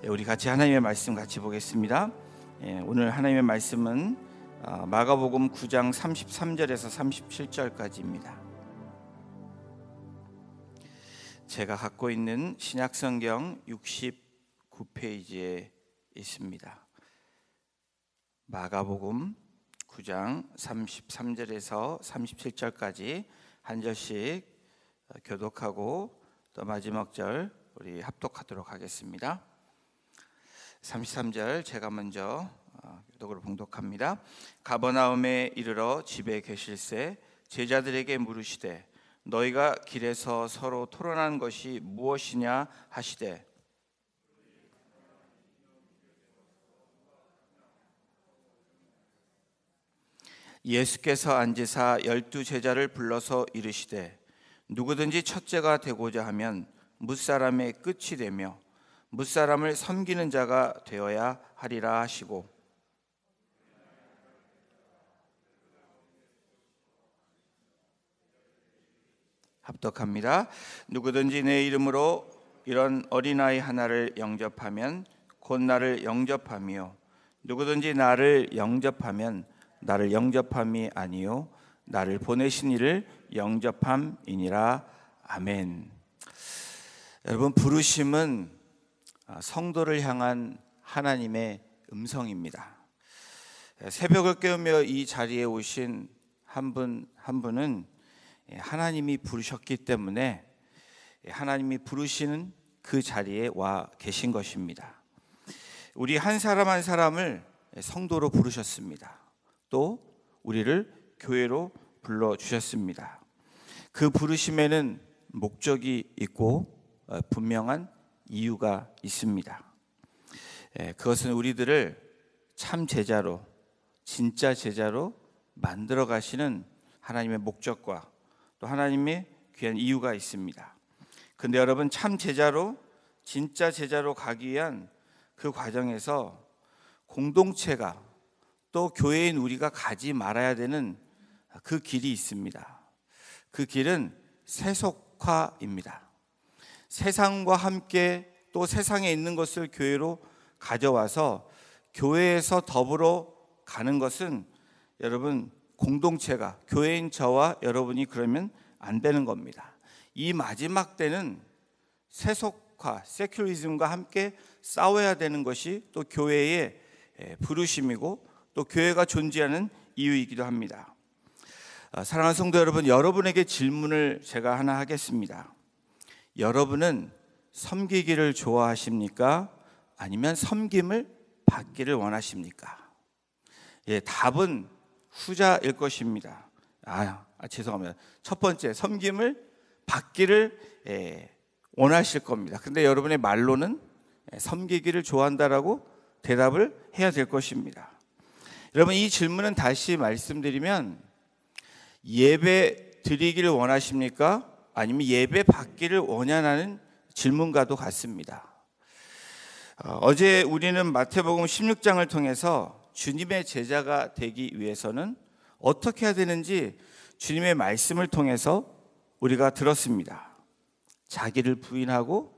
우리 같이 하나님의 말씀 같이 보겠습니다. 오늘 하나님의 말씀은 마가복음 9장 33절에서 37절까지입니다. 제가 갖고 있는 신약성경 69페이지에 있습니다. 마가복음 9장 33절에서 37절까지 한 절씩 교독하고 또 마지막 절 우리 합독하도록 하겠습니다. 33절 제가 먼저 교독으로 봉독합니다. 가버나움에 이르러 집에 계실새 제자들에게 물으시되 너희가 길에서 서로 토론한 것이 무엇이냐 하시되 예수께서 앉으사 12제자를 불러서 이르시되 누구든지 첫째가 되고자 하면 뭇사람의 끝이 되며 뭇사람을 섬기는 자가 되어야 하리라 하시고 합독합니다. 누구든지 내 이름으로 이런 어린아이 하나를 영접하면 곧 나를 영접하며 누구든지 나를 영접하면 나를 영접함이 아니요 나를 보내신 이를 영접함이니라. 아멘. 여러분, 부르심은 성도를 향한 하나님의 음성입니다. 새벽을 깨우며 이 자리에 오신 한 분은 하나님이 부르셨기 때문에 하나님이 부르시는 그 자리에 와 계신 것입니다. 우리 한 사람 한 사람을 성도로 부르셨습니다. 또 우리를 교회로 불러주셨습니다. 그 부르심에는 목적이 있고 분명한 이유가 있습니다. 그것은 우리들을 참 제자로, 진짜 제자로 만들어 가시는 하나님의 목적과 또 하나님의 귀한 이유가 있습니다. 근데 여러분, 참 제자로, 진짜 제자로 가기 위한 그 과정에서 공동체가 또 교회인 우리가 가지 말아야 되는 그 길이 있습니다. 그 길은 세속화입니다. 세상과 함께 또 세상에 있는 것을 교회로 가져와서 교회에서 더불어 가는 것은 여러분, 공동체가, 교회인 저와 여러분이 그러면 안 되는 겁니다. 이 마지막 때는 세속화, 세큘리즘과 함께 싸워야 되는 것이 또 교회의 부르심이고 또 교회가 존재하는 이유이기도 합니다. 사랑하는 성도 여러분, 여러분에게 질문을 제가 하나 하겠습니다. 여러분은 섬기기를 좋아하십니까? 아니면 섬김을 받기를 원하십니까? 답은 후자일 것입니다. 죄송합니다. 첫 번째, 섬김을 받기를 원하실 겁니다. 근데 여러분의 말로는 섬기기를 좋아한다라고 대답을 해야 될 것입니다. 여러분, 이 질문은 다시 말씀드리면 예배 드리기를 원하십니까? 아니면 예배 받기를 원하는 질문과도 같습니다. 어제 우리는 마태복음 16장을 통해서 주님의 제자가 되기 위해서는 어떻게 해야 되는지 주님의 말씀을 통해서 우리가 들었습니다. 자기를 부인하고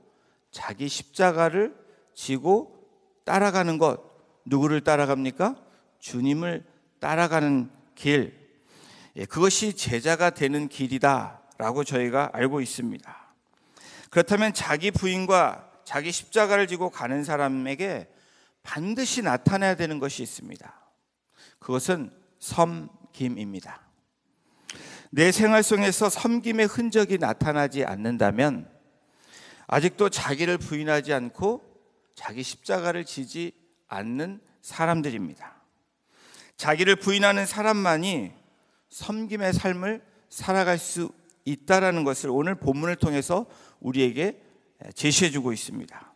자기 십자가를 지고 따라가는 것. 누구를 따라갑니까? 주님을 따라가는 길. 그것이 제자가 되는 길이다라고 저희가 알고 있습니다. 그렇다면 자기 부인과 자기 십자가를 지고 가는 사람에게 반드시 나타나야 되는 것이 있습니다. 그것은 섬김입니다. 내 생활 속에서 섬김의 흔적이 나타나지 않는다면 아직도 자기를 부인하지 않고 자기 십자가를 지지 않는 사람들입니다. 자기를 부인하는 사람만이 섬김의 삶을 살아갈 수 있다라는 것을 오늘 본문을 통해서 우리에게 제시해주고 있습니다.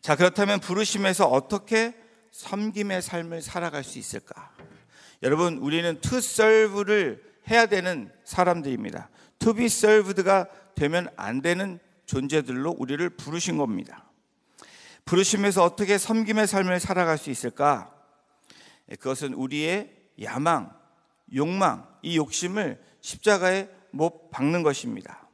자, 그렇다면 부르심에서 어떻게 섬김의 삶을 살아갈 수 있을까? 여러분, 우리는 to serve를 해야 되는 사람들입니다. to be served가 되면 안 되는 존재들로 우리를 부르신 겁니다. 부르심에서 어떻게 섬김의 삶을 살아갈 수 있을까? 그것은 우리의 야망, 욕망, 이 욕심을 십자가에 못 박는 것입니다.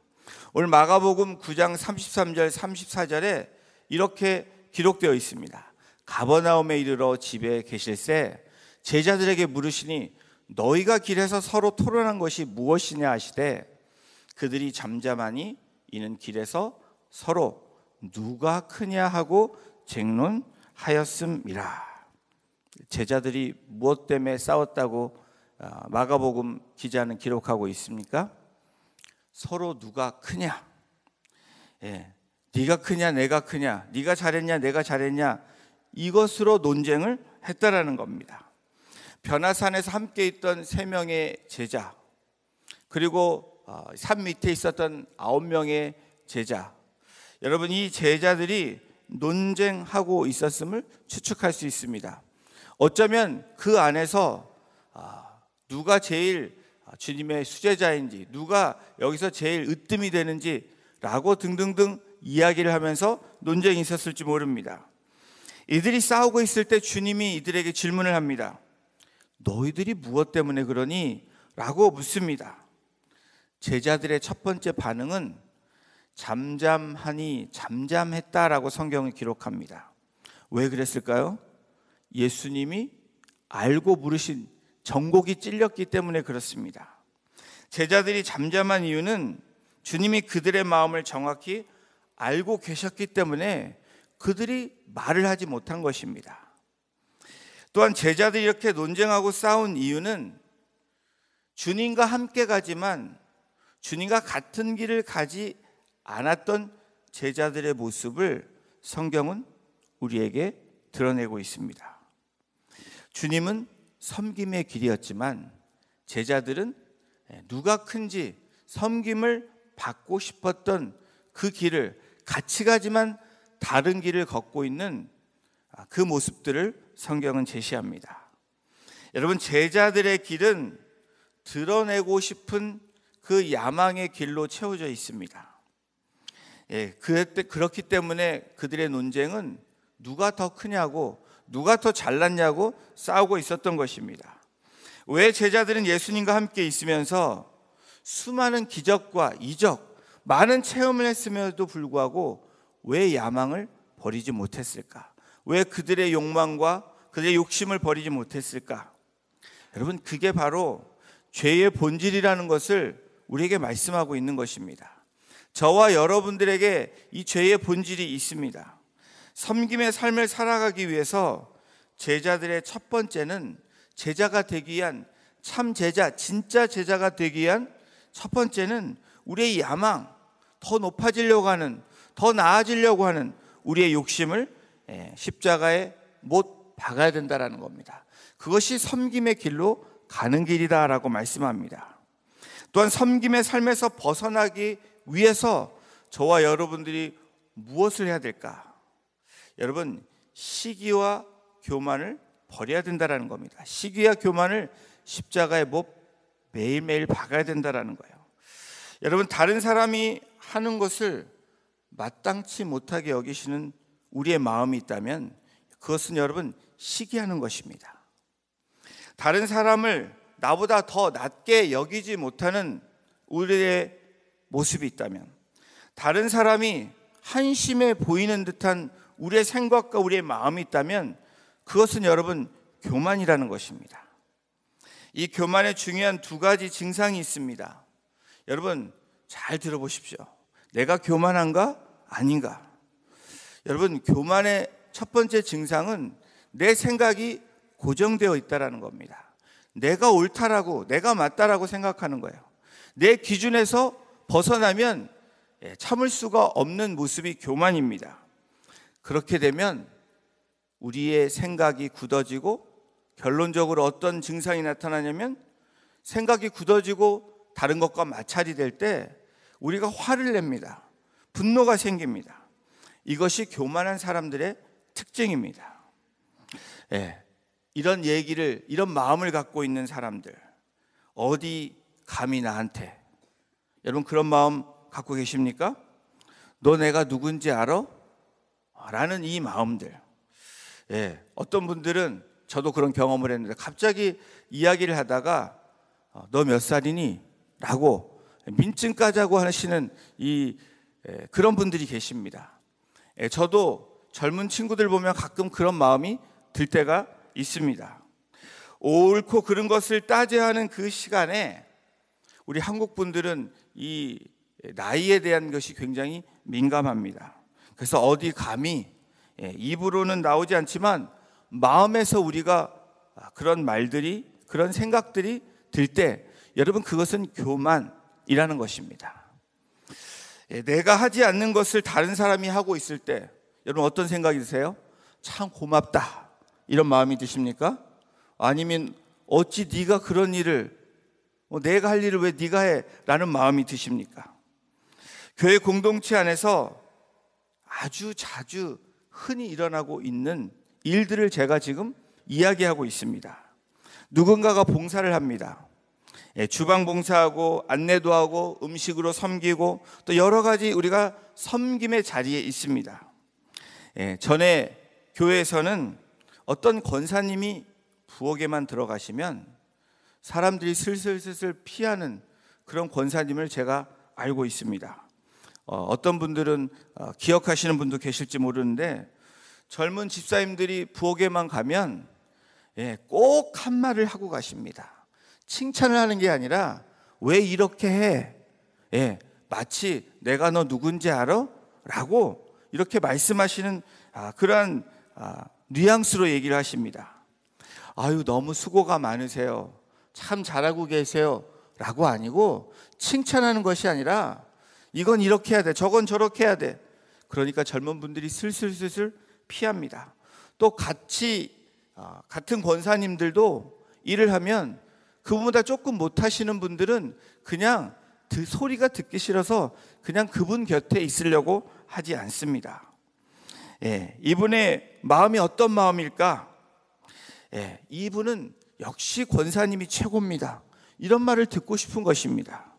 오늘 마가복음 9장 33절 34절에 이렇게 기록되어 있습니다. 가버나움에 이르러 집에 계실새 제자들에게 물으시니 너희가 길에서 서로 토론한 것이 무엇이냐 하시되 그들이 잠잠하니 이는 길에서 서로 누가 크냐 하고 쟁론하였음이라. 제자들이 무엇 때문에 싸웠다고 마가복음 기자는 기록하고 있습니까? 서로 누가 크냐, 네가 크냐 내가 크냐, 네가 잘했냐 내가 잘했냐, 이것으로 논쟁을 했다라는 겁니다. 변화산에서 함께 있던 3명의 제자, 그리고 산 밑에 있었던 9명의 제자, 여러분 이 제자들이 논쟁하고 있었음을 추측할 수 있습니다. 어쩌면 그 안에서 누가 제일 주님의 수제자인지, 누가 여기서 제일 으뜸이 되는지 라고 등등등 이야기를 하면서 논쟁이 있었을지 모릅니다. 이들이 싸우고 있을 때 주님이 이들에게 질문을 합니다. 너희들이 무엇 때문에 그러니? 라고 묻습니다. 제자들의 첫 번째 반응은 잠잠하니 잠잠했다라고 성경을 기록합니다. 왜 그랬을까요? 예수님이 알고 물으신 정곡이 찔렸기 때문에 그렇습니다. 제자들이 잠잠한 이유는 주님이 그들의 마음을 정확히 알고 계셨기 때문에 그들이 말을 하지 못한 것입니다. 또한 제자들이 이렇게 논쟁하고 싸운 이유는 주님과 함께 가지만 주님과 같은 길을 가지 않았던 제자들의 모습을 성경은 우리에게 드러내고 있습니다. 주님은 섬김의 길이었지만 제자들은 누가 큰지 섬김을 받고 싶었던 그 길을, 같이 가지만 다른 길을 걷고 있는 그 모습들을 성경은 제시합니다. 여러분, 제자들의 길은 드러내고 싶은 그 야망의 길로 채워져 있습니다. 그렇기 때문에 그들의 논쟁은 누가 더 크냐고, 누가 더 잘났냐고 싸우고 있었던 것입니다. 왜 제자들은 예수님과 함께 있으면서 수많은 기적과 이적, 많은 체험을 했음에도 불구하고 왜 야망을 버리지 못했을까? 왜 그들의 욕망과 그들의 욕심을 버리지 못했을까? 여러분, 그게 바로 죄의 본질이라는 것을 우리에게 말씀하고 있는 것입니다. 저와 여러분들에게 이 죄의 본질이 있습니다. 섬김의 삶을 살아가기 위해서 제자들의 첫 번째는, 제자가 되기 위한, 참 제자, 진짜 제자가 되기 위한 첫 번째는 우리의 야망, 더 높아지려고 하는, 더 나아지려고 하는 우리의 욕심을 십자가에 못 박아야 된다는 겁니다. 그것이 섬김의 길로 가는 길이다라고 말씀합니다. 또한 섬김의 삶에서 벗어나기 위해서 저와 여러분들이 무엇을 해야 될까? 여러분, 시기와 교만을 버려야 된다는 겁니다. 시기와 교만을 십자가에 못 매일매일 박아야 된다는 거예요. 여러분, 다른 사람이 하는 것을 마땅치 못하게 여기시는 우리의 마음이 있다면 그것은 여러분 시기하는 것입니다. 다른 사람을 나보다 더 낮게 여기지 못하는 우리의 모습이 있다면, 다른 사람이 한심해 보이는 듯한 우리의 생각과 우리의 마음이 있다면 그것은 여러분 교만이라는 것입니다. 이 교만에 중요한 2가지 증상이 있습니다. 여러분 잘 들어보십시오. 내가 교만한가? 아닌가? 여러분, 교만의 첫 번째 증상은 내 생각이 고정되어 있다는 겁니다. 내가 옳다라고, 내가 맞다라고 생각하는 거예요. 내 기준에서 벗어나면 참을 수가 없는 모습이 교만입니다. 그렇게 되면 우리의 생각이 굳어지고, 결론적으로 어떤 증상이 나타나냐면 생각이 굳어지고 다른 것과 마찰이 될 때 우리가 화를 냅니다. 분노가 생깁니다. 이것이 교만한 사람들의 특징입니다. 이런 얘기를, 이런 마음을 갖고 있는 사람들, 어디 감히 나한테, 여러분 그런 마음 갖고 계십니까? 너 내가 누군지 알아? 라는 이 마음들. 어떤 분들은, 저도 그런 경험을 했는데, 갑자기 이야기를 하다가 너 몇 살이니? 라고 민증 까자고 하시는 그런 분들이 계십니다. 저도 젊은 친구들 보면 가끔 그런 마음이 들 때가 있습니다. 옳고 그른 것을 따져야 하는 그 시간에 우리 한국 분들은 이 나이에 대한 것이 굉장히 민감합니다. 그래서 어디 감히 입으로는 나오지 않지만 마음에서 우리가 그런 말들이, 그런 생각들이 들 때 여러분, 그것은 교만이라는 것입니다. 내가 하지 않는 것을 다른 사람이 하고 있을 때 여러분 어떤 생각이 드세요? 참 고맙다, 이런 마음이 드십니까? 아니면 어찌 네가 그런 일을, 내가 할 일을 왜 네가 해? 라는 마음이 드십니까? 교회 공동체 안에서 아주 자주 흔히 일어나고 있는 일들을 제가 지금 이야기하고 있습니다. 누군가가 봉사를 합니다. 주방 봉사하고 안내도 하고 음식으로 섬기고 또 여러 가지 우리가 섬김의 자리에 있습니다. 전에 교회에서는 어떤 권사님이 부엌에만 들어가시면 사람들이 슬슬 피하는 그런 권사님을 제가 알고 있습니다. 어떤 분들은 기억하시는 분도 계실지 모르는데, 젊은 집사님들이 부엌에만 가면 꼭 한 말을 하고 가십니다. 칭찬을 하는 게 아니라 왜 이렇게 해? 마치 내가 너 누군지 알아? 라고 이렇게 말씀하시는 그러한 뉘앙스로 얘기를 하십니다. 아유, 너무 수고가 많으세요. 참 잘하고 계세요. 라고 아니고, 칭찬하는 것이 아니라 이건 이렇게 해야 돼, 저건 저렇게 해야 돼. 그러니까 젊은 분들이 슬슬 피합니다. 또 같은 권사님들도 일을 하면 그분보다 조금 못하시는 분들은 그냥 소리가 듣기 싫어서 그냥 그분 곁에 있으려고 하지 않습니다. 이분의 마음이 어떤 마음일까? 이분은 역시 권사님이 최고입니다, 이런 말을 듣고 싶은 것입니다.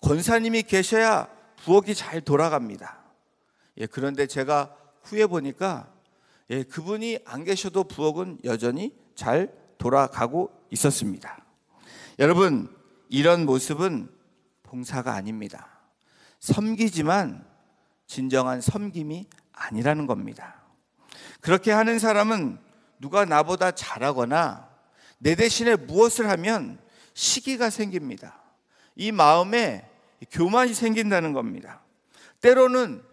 권사님이 계셔야 부엌이 잘 돌아갑니다. 그런데 제가 후에 보니까 그분이 안 계셔도 부엌은 여전히 잘 돌아가고 있었습니다. 여러분, 이런 모습은 봉사가 아닙니다. 섬기지만 진정한 섬김이 아니라는 겁니다. 그렇게 하는 사람은 누가 나보다 잘하거나 내 대신에 무엇을 하면 시기가 생깁니다. 이 마음에 교만이 생긴다는 겁니다. 때로는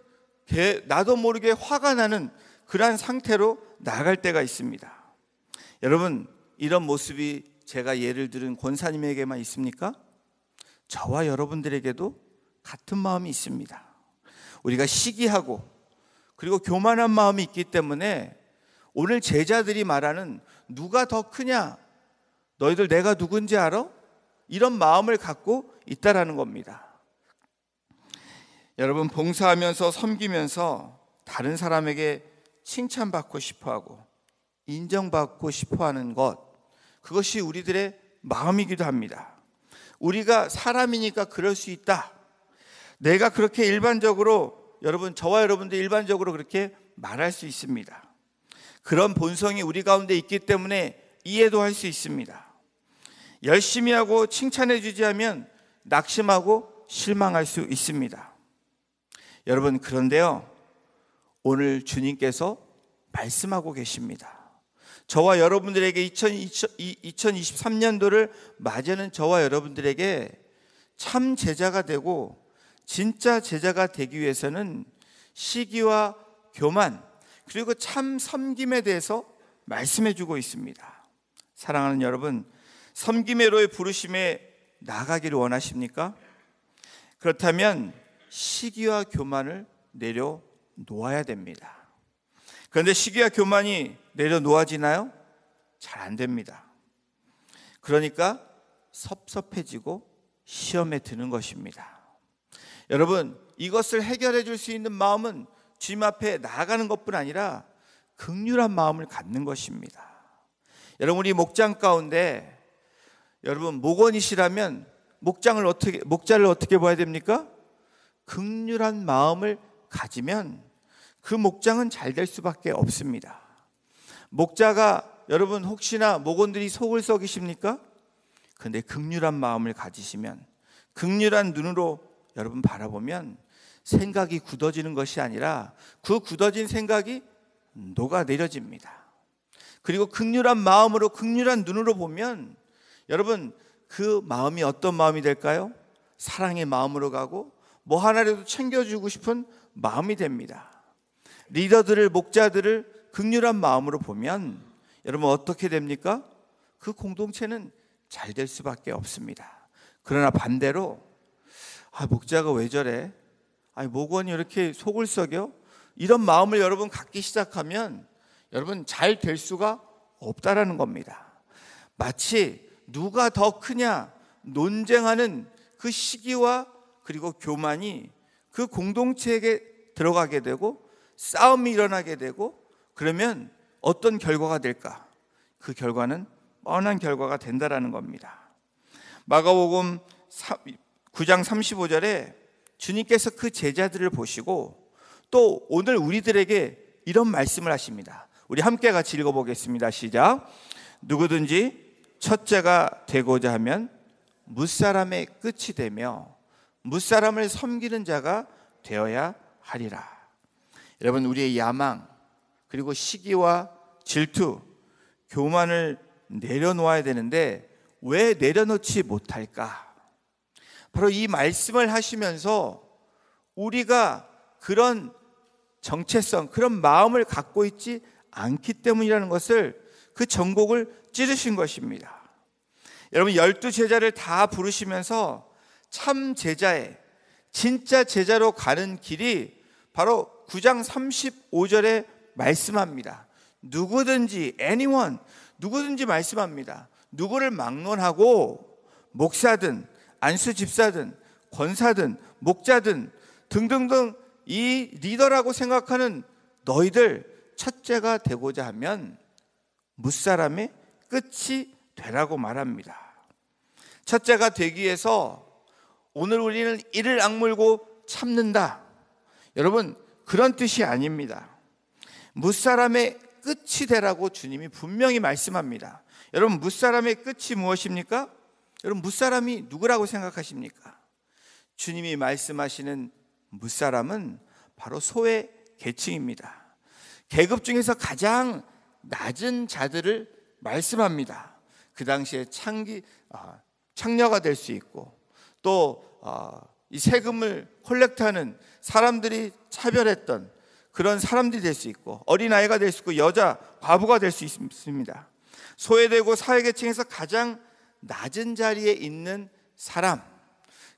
나도 모르게 화가 나는 그러한 상태로 나아갈 때가 있습니다. 여러분, 이런 모습이 제가 예를 들은 권사님에게만 있습니까? 저와 여러분들에게도 같은 마음이 있습니다. 우리가 시기하고 그리고 교만한 마음이 있기 때문에 오늘 제자들이 말하는 누가 더 크냐? 너희들 내가 누군지 알아? 이런 마음을 갖고 있다라는 겁니다. 여러분, 봉사하면서 섬기면서 다른 사람에게 칭찬받고 싶어하고 인정받고 싶어하는 것, 그것이 우리들의 마음이기도 합니다. 우리가 사람이니까 그럴 수 있다. 내가 그렇게 일반적으로, 저와 여러분들 일반적으로 그렇게 말할 수 있습니다. 그런 본성이 우리 가운데 있기 때문에 이해도 할 수 있습니다. 열심히 하고 칭찬해 주지 않으면 낙심하고 실망할 수 있습니다. 여러분, 그런데요, 오늘 주님께서 말씀하고 계십니다. 저와 여러분들에게 2023년도를 맞이하는 저와 여러분들에게 참 제자가 되고 진짜 제자가 되기 위해서는 시기와 교만, 그리고 참 섬김에 대해서 말씀해 주고 있습니다. 사랑하는 여러분, 섬김의 로의 부르심에 나가기를 원하십니까? 그렇다면 시기와 교만을 내려놓아야 됩니다. 그런데 시기와 교만이 내려놓아지나요? 잘 안 됩니다. 그러니까 섭섭해지고 시험에 드는 것입니다. 여러분, 이것을 해결해 줄 수 있는 마음은 주님 앞에 나아가는 것뿐 아니라 긍휼한 마음을 갖는 것입니다. 여러분, 우리 목장 가운데 여러분 목원이시라면 목자를 어떻게 봐야 됩니까? 긍휼한 마음을 가지면 그 목장은 잘 될 수밖에 없습니다. 목자가 여러분 혹시나 목원들이 속을 썩이십니까? 그런데 긍휼한 마음을 가지시면, 긍휼한 눈으로 여러분 바라보면 생각이 굳어지는 것이 아니라 그 굳어진 생각이 녹아내려집니다. 그리고 극률한 마음으로, 극률한 눈으로 보면 여러분, 그 마음이 어떤 마음이 될까요? 사랑의 마음으로 가고 뭐 하나라도 챙겨주고 싶은 마음이 됩니다. 리더들을, 목자들을 극률한 마음으로 보면 여러분 어떻게 됩니까? 그 공동체는 잘 될 수밖에 없습니다. 그러나 반대로 목자가 왜 저래? 목원이 이렇게 속을 썩여? 이런 마음을 여러분 갖기 시작하면 여러분 잘 될 수가 없다라는 겁니다. 마치 누가 더 크냐 논쟁하는 그 시기와 그리고 교만이 그 공동체에게 들어가게 되고 싸움이 일어나게 되고, 그러면 어떤 결과가 될까? 그 결과는 뻔한 결과가 된다라는 겁니다. 마가복음 9장 35절에 주님께서 그 제자들을 보시고 또 오늘 우리들에게 이런 말씀을 하십니다. 우리 함께 같이 읽어보겠습니다. 시작. 누구든지 첫째가 되고자 하면 무사람의 끝이 되며 무사람을 섬기는 자가 되어야 하리라. 여러분, 우리의 야망, 그리고 시기와 질투, 교만을 내려놓아야 되는데 왜 내려놓지 못할까? 바로 이 말씀을 하시면서 우리가 그런 정체성, 그런 마음을 갖고 있지 않기 때문이라는 것을, 그 전곡을 찌르신 것입니다. 여러분, 12제자를 다 부르시면서 참 제자의, 진짜 제자로 가는 길이 바로 9장 35절에 말씀합니다. 누구든지, anyone, 누구든지 말씀합니다. 누구를 막론하고 목사든 안수 집사든 권사든 목자든 등등등 이 리더라고 생각하는 너희들 첫째가 되고자 하면 무사람의 끝이 되라고 말합니다. 첫째가 되기 위해서 오늘 우리는 이를 악물고 참는다. 여러분, 그런 뜻이 아닙니다. 무사람의 끝이 되라고 주님이 분명히 말씀합니다. 여러분, 무사람의 끝이 무엇입니까? 여러분, 무사람이 누구라고 생각하십니까? 주님이 말씀하시는 무사람은 바로 소외 계층입니다. 계급 중에서 가장 낮은 자들을 말씀합니다. 그 당시에 창녀가 될 수 있고, 또 이 세금을 콜렉트하는 사람들이 차별했던 그런 사람들이 될 수 있고, 어린아이가 될 수 있고, 여자, 과부가 될 수 있습니다. 소외되고 사회계층에서 가장 낮은 자리에 있는 사람,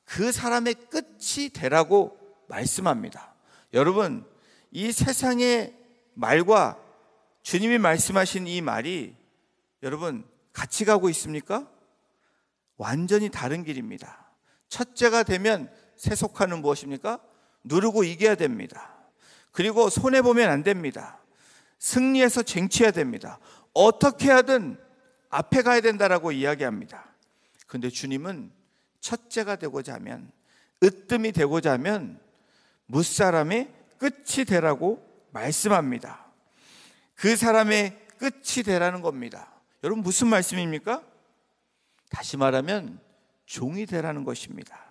그 사람의 끝이 되라고 말씀합니다. 여러분, 이 세상의 말과 주님이 말씀하신 이 말이 여러분 같이 가고 있습니까? 완전히 다른 길입니다. 첫째가 되면 세속화는 무엇입니까? 누르고 이겨야 됩니다. 그리고 손해보면 안 됩니다. 승리해서 쟁취해야 됩니다. 어떻게 하든 앞에 가야 된다라고 이야기합니다. 그런데 주님은 첫째가 되고자 하면, 으뜸이 되고자 하면 무사람의 끝이 되라고 말씀합니다. 그 사람의 끝이 되라는 겁니다. 여러분, 무슨 말씀입니까? 다시 말하면 종이 되라는 것입니다.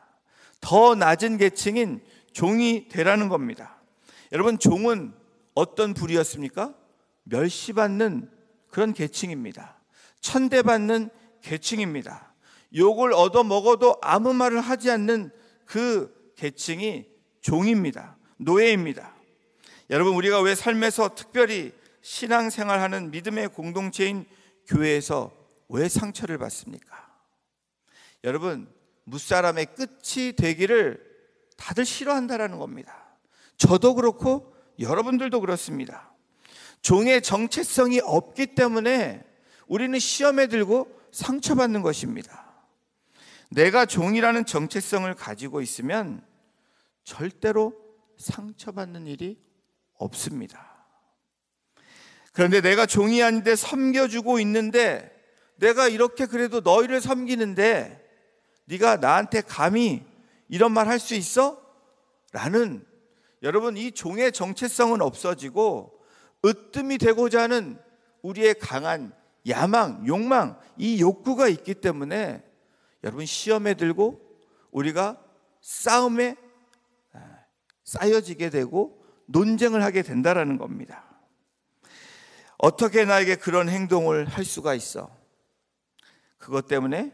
더 낮은 계층인 종이 되라는 겁니다. 여러분, 종은 어떤 부류였습니까? 멸시받는 그런 계층입니다. 천대받는 계층입니다. 욕을 얻어먹어도 아무 말을 하지 않는 그 계층이 종입니다. 노예입니다. 여러분, 우리가 왜 삶에서 특별히 신앙생활하는 믿음의 공동체인 교회에서 왜 상처를 받습니까? 여러분, 무사람의 끝이 되기를 다들 싫어한다라는 겁니다. 저도 그렇고 여러분들도 그렇습니다. 종의 정체성이 없기 때문에 우리는 시험에 들고 상처받는 것입니다. 내가 종이라는 정체성을 가지고 있으면 절대로 상처받는 일이 없습니다. 그런데 내가 종이 아닌데 섬겨주고 있는데, 내가 이렇게 그래도 너희를 섬기는데 네가 나한테 감히 이런 말 할 수 있어? 라는, 여러분, 이 종의 정체성은 없어지고 으뜸이 되고자 하는 우리의 강한 야망, 욕망, 이 욕구가 있기 때문에 여러분 시험에 들고 우리가 싸움에 쌓여지게 되고 논쟁을 하게 된다라는 겁니다. 어떻게 나에게 그런 행동을 할 수가 있어? 그것 때문에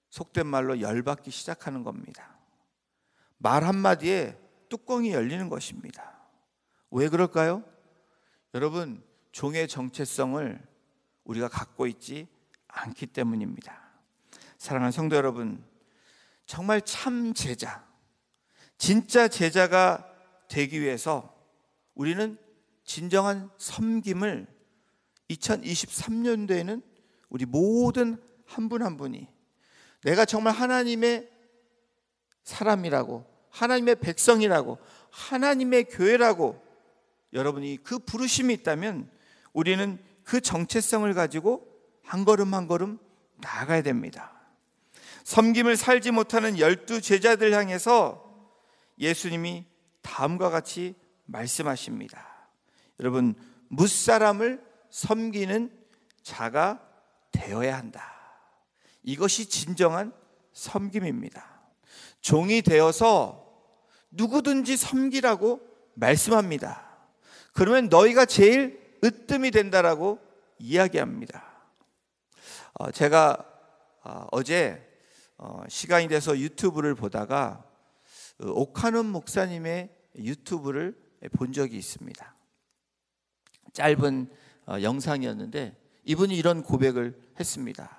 속된 말로 열받기 시작하는 겁니다. 말 한마디에 뚜껑이 열리는 것입니다. 왜 그럴까요? 여러분, 종의 정체성을 우리가 갖고 있지 않기 때문입니다. 사랑하는 성도 여러분, 정말 참 제자, 진짜 제자가 되기 위해서 우리는 진정한 섬김을 2023년도에는 우리 모든 한 분 한 분이 내가 정말 하나님의 사람이라고, 하나님의 백성이라고, 하나님의 교회라고 여러분이 그 부르심이 있다면 우리는 그 정체성을 가지고 한 걸음 한 걸음 나아가야 됩니다. 섬김을 살지 못하는 12 제자들 향해서 예수님이 다음과 같이 말씀하십니다. 여러분, 무사람을 섬기는 자가 되어야 한다. 이것이 진정한 섬김입니다. 종이 되어서 누구든지 섬기라고 말씀합니다. 그러면 너희가 제일 으뜸이 된다라고 이야기합니다. 제가 어제 시간이 돼서 유튜브를 보다가 오카논 목사님의 유튜브를 본 적이 있습니다. 짧은 영상이었는데 이분이 이런 고백을 했습니다.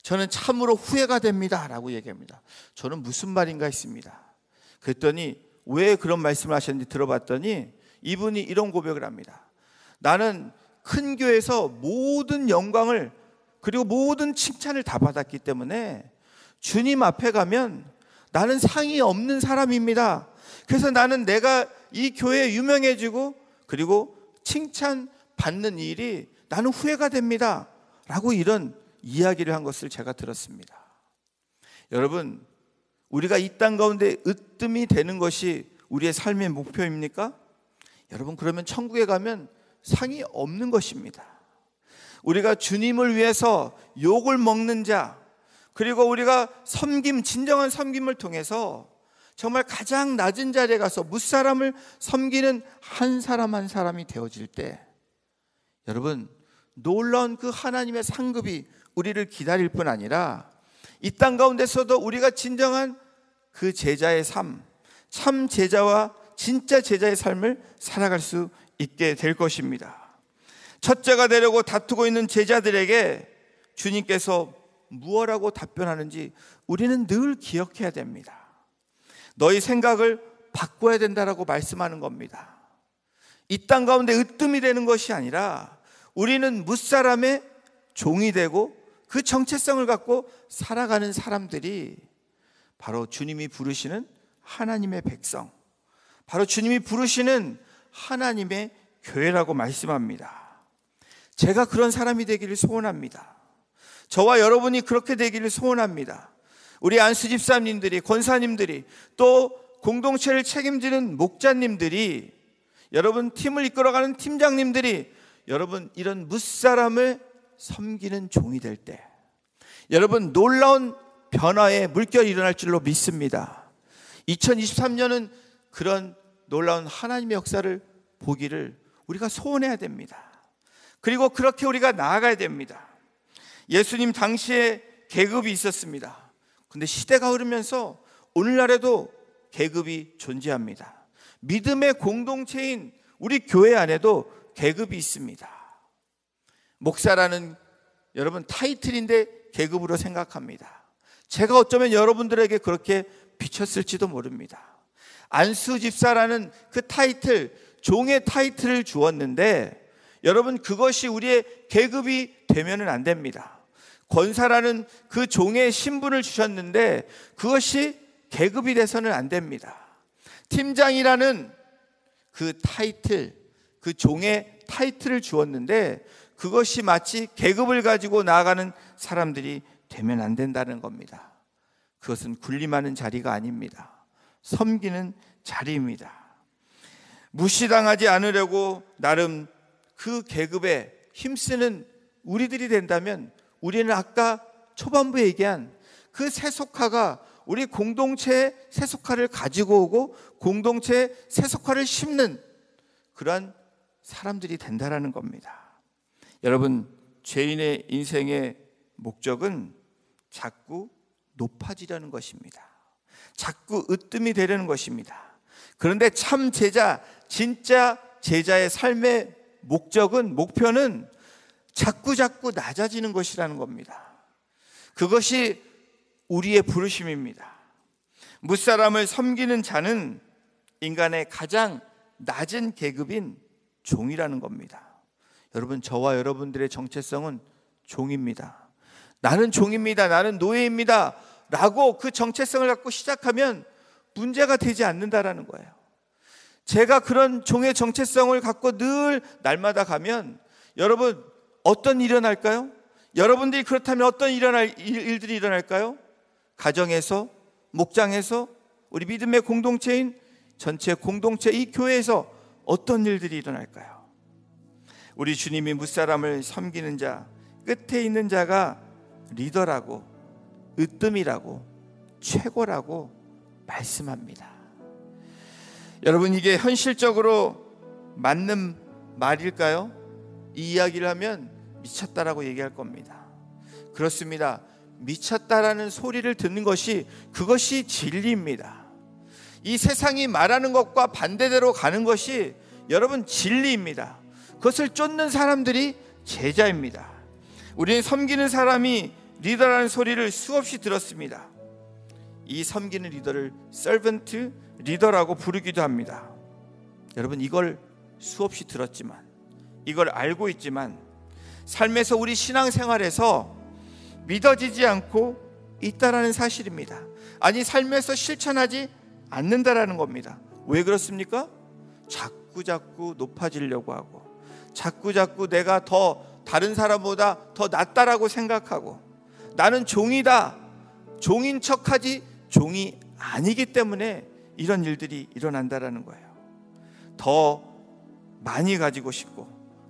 저는 참으로 후회가 됩니다 라고 얘기합니다. 저는 무슨 말인가 했습니다. 그랬더니 왜 그런 말씀을 하셨는지 들어봤더니 이분이 이런 고백을 합니다. 나는 큰 교회에서 모든 영광을 그리고 모든 칭찬을 다 받았기 때문에 주님 앞에 가면 나는 상이 없는 사람입니다. 그래서 나는 내가 이 교회에 유명해지고 그리고 칭찬받는 일이 나는 후회가 됩니다 라고 이런 이야기를 한 것을 제가 들었습니다. 여러분, 우리가 이 땅 가운데 으뜸이 되는 것이 우리의 삶의 목표입니까? 여러분, 그러면 천국에 가면 상이 없는 것입니다. 우리가 주님을 위해서 욕을 먹는 자, 그리고 우리가 섬김, 진정한 섬김을 통해서 정말 가장 낮은 자리에 가서 무사람을 섬기는 한 사람 한 사람이 되어질 때 여러분, 놀라운 그 하나님의 상급이 우리를 기다릴 뿐 아니라 이 땅 가운데서도 우리가 진정한 그 제자의 삶, 참 제자와 진짜 제자의 삶을 살아갈 수 있게 될 것입니다. 첫째가 되려고 다투고 있는 제자들에게 주님께서 무엇라고 답변하는지 우리는 늘 기억해야 됩니다. 너희 생각을 바꿔야 된다라고 말씀하는 겁니다. 이 땅 가운데 으뜸이 되는 것이 아니라 우리는 무사람의 종이 되고 그 정체성을 갖고 살아가는 사람들이 바로 주님이 부르시는 하나님의 백성, 바로 주님이 부르시는 하나님의 교회라고 말씀합니다. 제가 그런 사람이 되기를 소원합니다. 저와 여러분이 그렇게 되기를 소원합니다. 우리 안수 집사님들이, 권사님들이, 또 공동체를 책임지는 목자님들이, 여러분 팀을 이끌어가는 팀장님들이 여러분 이런 무사람을 섬기는 종이 될 때 여러분 놀라운 변화의 물결이 일어날 줄로 믿습니다. 2023년은 그런 놀라운 하나님의 역사를 보기를 우리가 소원해야 됩니다. 그리고 그렇게 우리가 나아가야 됩니다. 예수님 당시에 계급이 있었습니다. 근데 시대가 흐르면서 오늘날에도 계급이 존재합니다. 믿음의 공동체인 우리 교회 안에도 계급이 있습니다. 목사라는 여러분 타이틀인데 계급으로 생각합니다. 제가 어쩌면 여러분들에게 그렇게 비쳤을지도 모릅니다. 안수 집사라는 그 타이틀, 종의 타이틀을 주었는데 여러분 그것이 우리의 계급이 되면은 안 됩니다. 권사라는 그 종의 신분을 주셨는데 그것이 계급이 돼서는 안 됩니다. 팀장이라는 그 타이틀, 그 종의 타이틀을 주었는데 그것이 마치 계급을 가지고 나아가는 사람들이 되면 안 된다는 겁니다. 그것은 군림하는 자리가 아닙니다. 섬기는 자리입니다. 무시당하지 않으려고 나름 그 계급에 힘쓰는 우리들이 된다면 우리는 아까 초반부에 얘기한 그 세속화가 우리 공동체의 세속화를 가지고 오고 공동체의 세속화를 심는 그러한 사람들이 된다라는 겁니다. 여러분, 죄인의 인생의 목적은 자꾸 높아지려는 것입니다. 자꾸 으뜸이 되려는 것입니다. 그런데 참 제자, 진짜 제자의 삶의 목표는 자꾸 낮아지는 것이라는 겁니다. 그것이 우리의 부르심입니다. 무사람을 섬기는 자는 인간의 가장 낮은 계급인 종이라는 겁니다. 여러분, 저와 여러분들의 정체성은 종입니다. 나는 종입니다. 나는 노예입니다. 라고 그 정체성을 갖고 시작하면 문제가 되지 않는다라는 거예요. 제가 그런 종의 정체성을 갖고 늘 날마다 가면 여러분, 어떤 일이 일어날까요? 여러분들이 그렇다면 어떤 일들이 일어날까요? 가정에서, 목장에서, 우리 믿음의 공동체인 전체 공동체 이 교회에서 어떤 일들이 일어날까요? 우리 주님이 무사람을 섬기는 자, 끝에 있는 자가 리더라고, 으뜸이라고, 최고라고 말씀합니다. 여러분, 이게 현실적으로 맞는 말일까요? 이 이야기를 하면 미쳤다라고 얘기할 겁니다. 그렇습니다. 미쳤다라는 소리를 듣는 것이, 그것이 진리입니다. 이 세상이 말하는 것과 반대대로 가는 것이 여러분 진리입니다. 그것을 쫓는 사람들이 제자입니다. 우리는 섬기는 사람이 리더라는 소리를 수없이 들었습니다. 이 섬기는 리더를 servant 리더라고 부르기도 합니다. 여러분, 이걸 수없이 들었지만, 이걸 알고 있지만 삶에서, 우리 신앙생활에서 믿어지지 않고 있다라는 사실입니다. 아니, 삶에서 실천하지 않는다라는 겁니다. 왜 그렇습니까? 자꾸 높아지려고 하고, 자꾸 내가 더 다른 사람보다 더 낫다라고 생각하고, 나는 종이다, 종인 척하지 종이 아니기 때문에 이런 일들이 일어난다라는 거예요. 더 많이 가지고 싶고,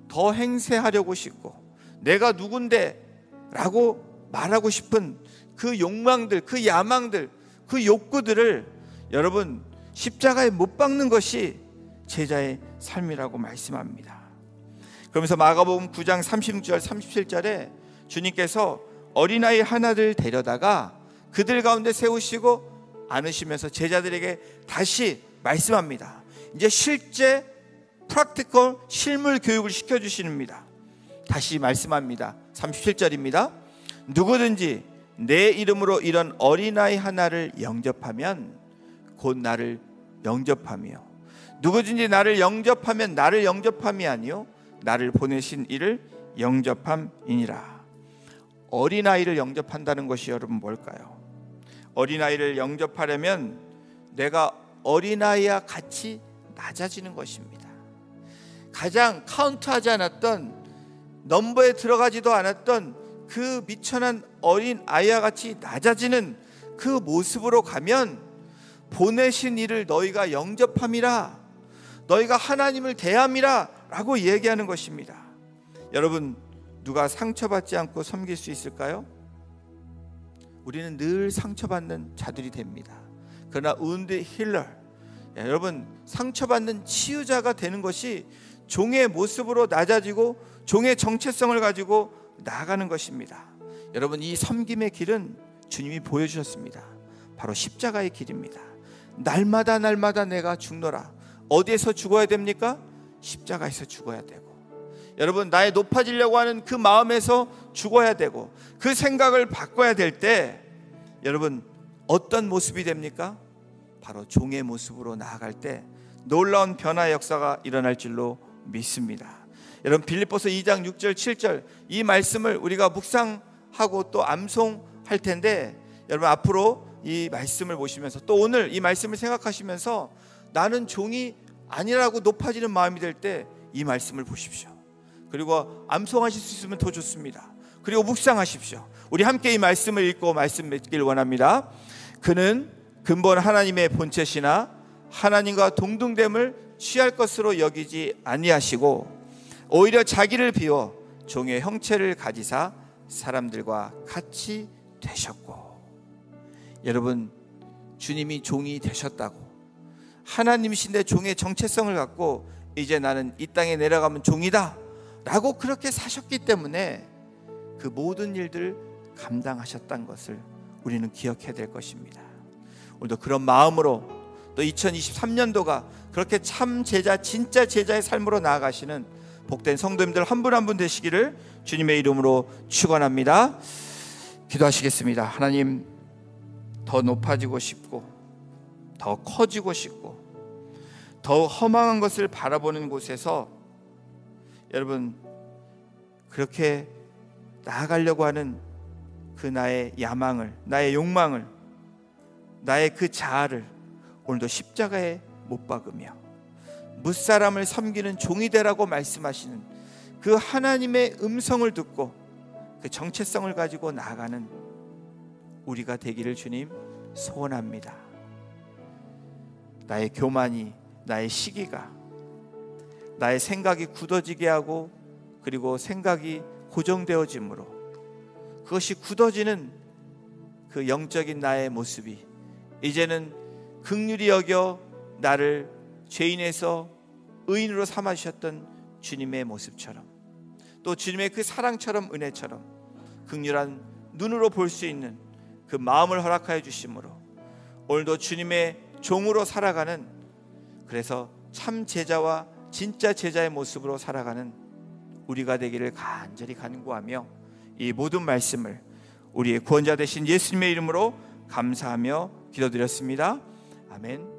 더 행세하려고 싶고, 내가 누군데 라고 말하고 싶은 그 욕망들, 그 야망들, 그 욕구들을 여러분 십자가에 못 박는 것이 제자의 삶이라고 말씀합니다. 그러면서 마가복음 9장 36절 37절에 주님께서 어린아이 하나를 데려다가 그들 가운데 세우시고 안으시면서 제자들에게 다시 말씀합니다. 이제 실제 프랙티컬 실물 교육을 시켜주십니다. 다시 말씀합니다. 37절입니다. 누구든지 내 이름으로 이런 어린아이 하나를 영접하면 곧 나를 영접하며, 누구든지 나를 영접하면 나를 영접함이 아니요 나를 보내신 이를 영접함이니라. 어린아이를 영접한다는 것이 여러분 뭘까요? 어린아이를 영접하려면 내가 어린아이와 같이 낮아지는 것입니다. 가장 카운트하지 않았던, 넘버에 들어가지도 않았던 그 미천한 어린 아이와 같이 낮아지는 그 모습으로 가면 보내신 이를 너희가 영접함이라, 너희가 하나님을 대함이라 라고 얘기하는 것입니다. 여러분, 누가 상처받지 않고 섬길 수 있을까요? 우리는 늘 상처받는 자들이 됩니다. 그러나 wound healer, 여러분, 상처받는 치유자가 되는 것이 종의 모습으로 낮아지고 종의 정체성을 가지고 나아가는 것입니다. 여러분, 이 섬김의 길은 주님이 보여주셨습니다. 바로 십자가의 길입니다. 날마다 내가 죽노라. 어디에서 죽어야 됩니까? 십자가에서 죽어야 되고, 여러분, 나의 높아지려고 하는 그 마음에서 죽어야 되고, 그 생각을 바꿔야 될 때 여러분 어떤 모습이 됩니까? 바로 종의 모습으로 나아갈 때 놀라운 변화의 역사가 일어날 줄로 믿습니다. 여러분, 빌립보서 2장 6절 7절 이 말씀을 우리가 묵상하고 또 암송할 텐데, 여러분 앞으로 이 말씀을 보시면서 또 오늘 이 말씀을 생각하시면서 나는 종이 아니라고 높아지는 마음이 될 때 이 말씀을 보십시오. 그리고 암송하실 수 있으면 더 좋습니다. 그리고 묵상하십시오. 우리 함께 이 말씀을 읽고 말씀 맺길 원합니다. 그는 근본 하나님의 본체시나 하나님과 동등됨을 취할 것으로 여기지 아니하시고 오히려 자기를 비워 종의 형체를 가지사 사람들과 같이 되셨고. 여러분, 주님이 종이 되셨다고, 하나님이신데 종의 정체성을 갖고 이제 나는 이 땅에 내려가면 종이다 라고 그렇게 사셨기 때문에 그 모든 일들을 감당하셨다는 것을 우리는 기억해야 될 것입니다. 오늘도 그런 마음으로 또 2023년도가 그렇게 참 제자, 진짜 제자의 삶으로 나아가시는 복된 성도님들 한 분 한 분 되시기를 주님의 이름으로 축원합니다. 기도하시겠습니다. 하나님, 더 높아지고 싶고 더 커지고 싶고 더 허망한 것을 바라보는 곳에서 여러분 그렇게 나아가려고 하는 그 나의 야망을, 나의 욕망을, 나의 그 자아를 오늘도 십자가에 못 박으며 무사람을 섬기는 종이 되라고 말씀하시는 그 하나님의 음성을 듣고 그 정체성을 가지고 나아가는 우리가 되기를 주님 소원합니다. 나의 교만이, 나의 시기가 나의 생각이 굳어지게 하고 그리고 생각이 고정되어짐으로 그것이 굳어지는 그 영적인 나의 모습이 이제는 긍휼히 여겨 나를 죄인에서 의인으로 삼아주셨던 주님의 모습처럼 또 주님의 그 사랑처럼 은혜처럼 긍휼한 눈으로 볼 수 있는 그 마음을 허락하여 주심으로 오늘도 주님의 종으로 살아가는, 그래서 참 제자와 진짜 제자의 모습으로 살아가는 우리가 되기를 간절히 간구하며 이 모든 말씀을 우리의 구원자 되신 예수님의 이름으로 감사하며 기도드렸습니다. 아멘.